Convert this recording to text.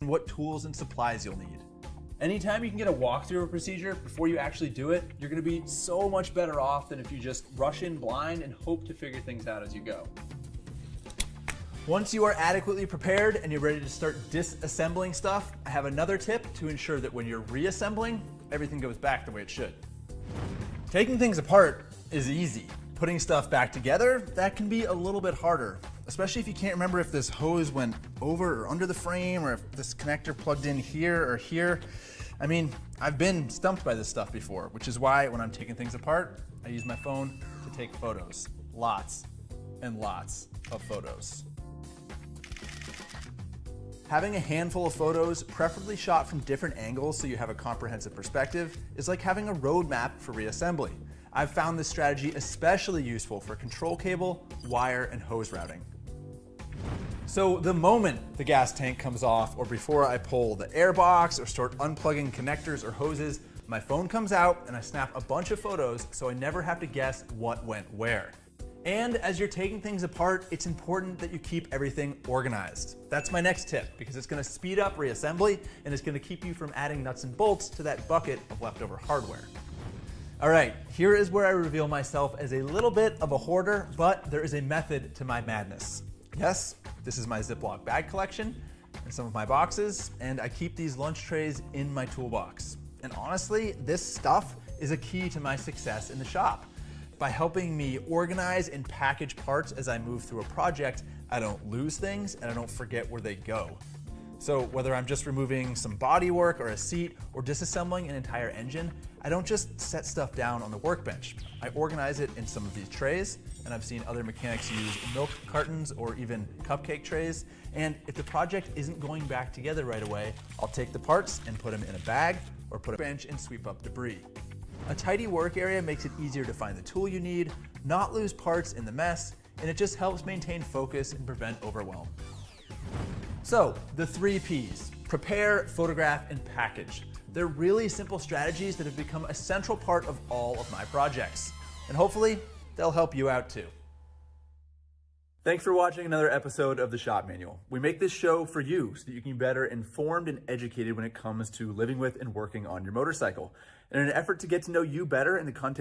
and what tools and supplies you'll need. Anytime you can get a walkthrough of a procedure before you actually do it, you're gonna be so much better off than if you just rush in blind and hope to figure things out as you go. Once you are adequately prepared and you're ready to start disassembling stuff, I have another tip to ensure that when you're reassembling, everything goes back the way it should. Taking things apart is easy. Putting stuff back together, that can be a little bit harder, especially if you can't remember if this hose went over or under the frame or if this connector plugged in here or here. I mean, I've been stumped by this stuff before, which is why when I'm taking things apart, I use my phone to take photos. Lots and lots of photos. Having a handful of photos, preferably shot from different angles so you have a comprehensive perspective, is like having a roadmap for reassembly. I've found this strategy especially useful for control cable, wire, and hose routing. So the moment the gas tank comes off or before I pull the air box or start unplugging connectors or hoses, my phone comes out and I snap a bunch of photos so I never have to guess what went where. And as you're taking things apart, it's important that you keep everything organized. That's my next tip because it's gonna speed up reassembly and it's gonna keep you from adding nuts and bolts to that bucket of leftover hardware. All right, here is where I reveal myself as a little bit of a hoarder, but there is a method to my madness. Yes, this is my Ziploc bag collection and some of my boxes, and I keep these lunch trays in my toolbox. And honestly, this stuff is a key to my success in the shop. By helping me organize and package parts as I move through a project, I don't lose things and I don't forget where they go. So whether I'm just removing some bodywork or a seat or disassembling an entire engine, I don't just set stuff down on the workbench. I organize it in some of these trays, and I've seen other mechanics use milk cartons or even cupcake trays. And if the project isn't going back together right away, I'll take the parts and put them in a bag or put a bench and sweep up debris. A tidy work area makes it easier to find the tool you need, not lose parts in the mess, and it just helps maintain focus and prevent overwhelm. So, the 3 Ps: prepare, photograph, and package. They're really simple strategies that have become a central part of all of my projects. And hopefully, they'll help you out too. Thanks for watching another episode of The Shop Manual. We make this show for you so that you can be better informed and educated when it comes to living with and working on your motorcycle. And in an effort to get to know you better and the content